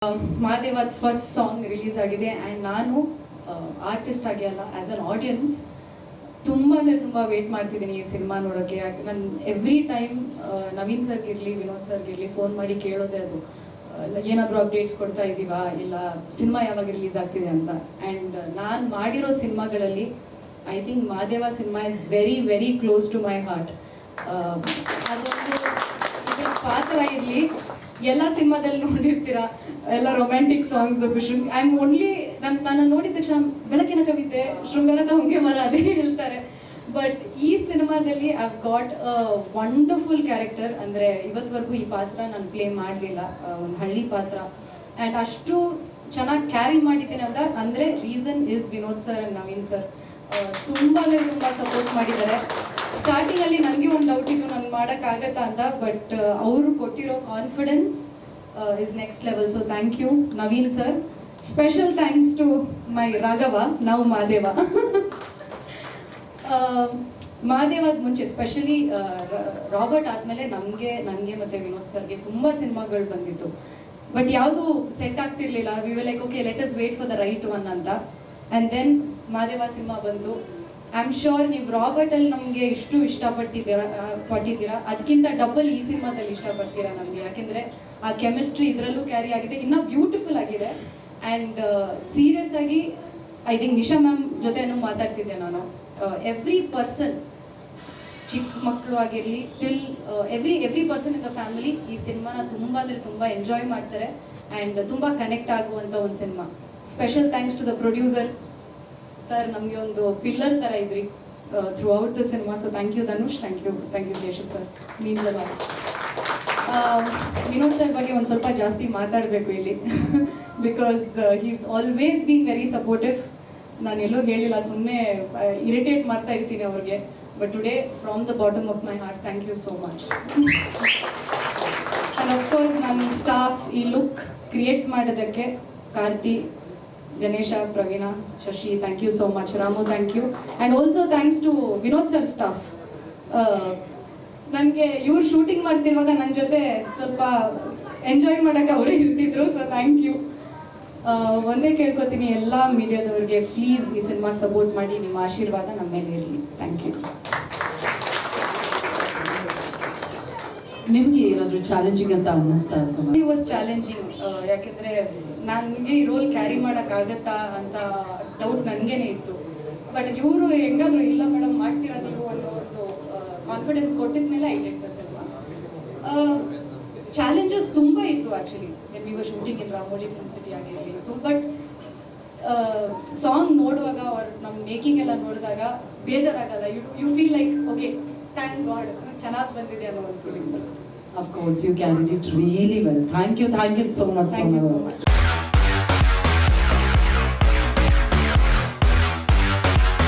ಮಹಾದೇವದ first song release ಆಗಿದೆ and ನಾನು artist ಆಗಿ ಅಲ್ಲ ಆ್ಯಸ್ ಅನ್ ಆಡಿಯನ್ಸ್ ತುಂಬ ಅಂದರೆ ತುಂಬ ವೇಟ್ ಮಾಡ್ತಿದ್ದೀನಿ ಈ ಸಿನಿಮಾ ನೋಡೋಕ್ಕೆ. ನಾನು ಎವ್ರಿ ಟೈಮ್ ನವೀನ್ ಸರ್ಗಿರಲಿ ವಿನೋದ್ ಸರ್ಗಿರಲಿ ಫೋನ್ ಮಾಡಿ ಕೇಳೋದೇ ಅದು, ಏನಾದರೂ ಅಪ್ಡೇಟ್ಸ್ ಕೊಡ್ತಾ ಇದ್ದೀವಾ, ಇಲ್ಲ ಸಿನಿಮಾ ಯಾವಾಗ ರಿಲೀಸ್ ಆಗ್ತಿದೆ ಅಂತ. ಆ್ಯಂಡ್ ನಾನು ಮಾಡಿರೋ ಸಿನಿಮಾಗಳಲ್ಲಿ I think Mahadeva cinema is very very close to my heart. ಅದೊಂದು ಇದರ ಪಾತ್ರ ಇರಲಿ, ಎಲ್ಲ ಸಿನಿಮಾದಲ್ಲಿ ನೋಡಿರ್ತೀರಾ, ಎಲ್ಲ romantic songs I am only ನಾನು ನೋಡಿದ ತಕ್ಷಣ ಬೆಳಕಿನ ಕವಿತೆ, ಶೃಂಗಾರದ ಹೊಂಗೆ ಮರ ಅದೇ ಹೇಳ್ತಾರೆ. ಬಟ್ ಈ ಸಿನಿಮಾದಲ್ಲಿ I got a wonderful character. ಅಂದರೆ ಇವತ್ತವರೆಗೂ ಈ ಪಾತ್ರ ನಾನು ಪ್ಲೇ ಮಾಡಲಿಲ್ಲ, ಒಂದು ಹಳ್ಳಿ ಪಾತ್ರ. ಆ್ಯಂಡ್ ಅಷ್ಟು ಚೆನ್ನಾಗಿ ಕ್ಯಾರಿ ಮಾಡಿದ್ದೇನೆ ಅಂದರೆ reason is Vinod sir and Naveen sir. ತುಂಬ ಅಂದರೆ ತುಂಬ ಸಪೋರ್ಟ್ ಮಾಡಿದ್ದಾರೆ. ಸ್ಟಾರ್ಟಿಂಗಲ್ಲಿ ನನಗೆ ಒಂದು ಡೌಟ್ ಇತ್ತು ನಾನು ಮಾಡೋಕ್ಕಾಗತ್ತಾ ಅಂತ, ಬಟ್ ಅವರು ಕೊಟ್ಟಿರೋ confidence is next level. So thank you Naveen sir. Special thanks to my Raghava, ನಾವು ಮಹಾದೇವ. ಮಹಾದೇವದ ಮುಂಚೆ ಸ್ಪೆಷಲಿ ರಾಬರ್ಟ್ ಆದಮೇಲೆ ನನಗೆ ಮತ್ತು ವಿನೋದ್ ಸರ್ಗೆ ತುಂಬ ಸಿನಿಮಾಗಳು ಬಂದಿತ್ತು, ಬಟ್ ಯಾವುದು ಸೆಟ್ ಆಗ್ತಿರ್ಲಿಲ್ಲ. We will like okay let us wait for the right one ಅಂತ. ಆ್ಯಂಡ್ ದೆನ್ ಮಹಾದೇವ ಸಿನಿಮಾ ಬಂತು. ಐ ಆಮ್ ಶ್ಯೂರ್ ನೀವು ರಾಬರ್ಟಲ್ಲಿ ನಮಗೆ ಇಷ್ಟು ಪಟ್ಟಿದ್ದೀರಾ, ಅದಕ್ಕಿಂತ ಡಬಲ್ ಈ ಸಿನಿಮಾದಲ್ಲಿ ಇಷ್ಟಪಡ್ತೀರಾ ನಮಗೆ. ಯಾಕೆಂದರೆ ಆ ಕೆಮಿಸ್ಟ್ರಿ ಇದರಲ್ಲೂ ಕ್ಯಾರಿ ಆಗಿದೆ, ಇನ್ನೂ ಬ್ಯೂಟಿಫುಲ್ ಆಗಿದೆ. ಆ್ಯಂಡ್ ಸೀರಿಯಸ್ ಆಗಿ ಐ ಥಿಂಕ್ ನಿಶಾ ಮ್ಯಾಮ್ ಜೊತೆನೂ ಮಾತಾಡ್ತಿದ್ದೆ ನಾನು. ಎವ್ರಿ ಪರ್ಸನ್, ಚಿಕ್ಕ ಮಕ್ಕಳು ಆಗಿರಲಿ till every person in the family ಈ ಸಿನಿಮಾನ ತುಂಬ ಅಂದರೆ ತುಂಬ ಎಂಜಾಯ್ ಮಾಡ್ತಾರೆ ಆ್ಯಂಡ್ ತುಂಬ ಕನೆಕ್ಟ್ ಆಗುವಂಥ ಒಂದು cinema. Special thanks to the producer sir, ನಮಗೆ ಒಂದು ಪಿಲ್ಲರ್ ಥರ ಇದ್ರಿ throughout the cinema. So thank you Dhanush, thank you Keshav sir, means ಅಲ್ಲ. ವಿನೋದ್ ಸರ್ ಬಗ್ಗೆ ಒಂದು ಸ್ವಲ್ಪ ಜಾಸ್ತಿ ಮಾತಾಡಬೇಕು ಇಲ್ಲಿ, because he is always been very supportive. ನಾನು ಎಲ್ಲೂ ಹೇಳಿಲ್ಲ, ಸುಮ್ಮನೆ ಇರಿಟೇಟ್ ಮಾಡ್ತಾ ಇರ್ತೀನಿ ಅವ್ರಿಗೆ. But today from the bottom of my heart thank you so much. And of course ನನ್ನ ಸ್ಟಾಫ್ ಈ ಲುಕ್ ಕ್ರಿಯೇಟ್ ಮಾಡೋದಕ್ಕೆ Karthi, Ganesha, Praveena, Shashi, thank you so much. Ramu, thank you. And also thanks to Vinod sir staff. ನನಗೆ ಇವ್ರು ಶೂಟಿಂಗ್ ಮಾಡ್ತಿರುವಾಗ ನನ್ನ ಜೊತೆ ಸ್ವಲ್ಪ ಎಂಜಾಯ್ ಮಾಡೋಕ್ಕೆ ಅವರೇ ಇರ್ತಿದ್ರು. So thank you. ಒಂದೇ ಕೇಳ್ಕೊತೀನಿ ಎಲ್ಲ ಮೀಡಿಯಾದವ್ರಿಗೆ, ಪ್ಲೀಸ್ ಈ ಸಿನಿಮಾಗೆ ಸಪೋರ್ಟ್ ಮಾಡಿ, ನಿಮ್ಮ ಆಶೀರ್ವಾದ ನಮ್ಮ ಮೇಲೆ ಇರಲಿ. Thank you. ನಿಮಗೆ ಏನಾದರೂ ಚಾಲೆಂಜಿಂಗ್ ಅಂತ ಅನ್ನಿಸ್ತಾ? ಇಟ್ ವಾಸ್ ಚಾಲೆಂಜಿಂಗ್, ಯಾಕೆಂದರೆ ನನಗೆ ಈ ರೋಲ್ ಕ್ಯಾರಿ ಮಾಡೋಕ್ಕಾಗತ್ತಾ ಅಂತ ಡೌಟ್ ನನಗೇನೆ ಇತ್ತು. ಬಟ್ ಇವರು ಹೆಂಗಾದ್ರು ಇಲ್ಲ ಮೇಡಮ್ ಮಾಡ್ತೀರಾ ನೀವು ಅನ್ನೋ ಒಂದು ಕಾನ್ಫಿಡೆನ್ಸ್ ಕೊಟ್ಟಿದ ಮೇಲೆ I did the cinema. Challenges ತುಂಬ ಇತ್ತು actually. We were shooting in Ramoji film city ಆಗಿರಲಿ. ಬಟ್ ಸಾಂಗ್ ನೋಡುವಾಗ ಅವ್ರ ನಮ್ಮ ಮೇಕಿಂಗ್ ಎಲ್ಲ ನೋಡಿದಾಗ ಬೇಜಾರಾಗಲ್ಲ. You feel like okay thank god ಚೆನ್ನಾಗಿ ಬಂದಿದೆ ಅನ್ನೋ ಒಂದು ಫೀಲಿಂಗ್ ಬರುತ್ತೆ. Of course, you carried it really well. Thank you so much. Thank you so much.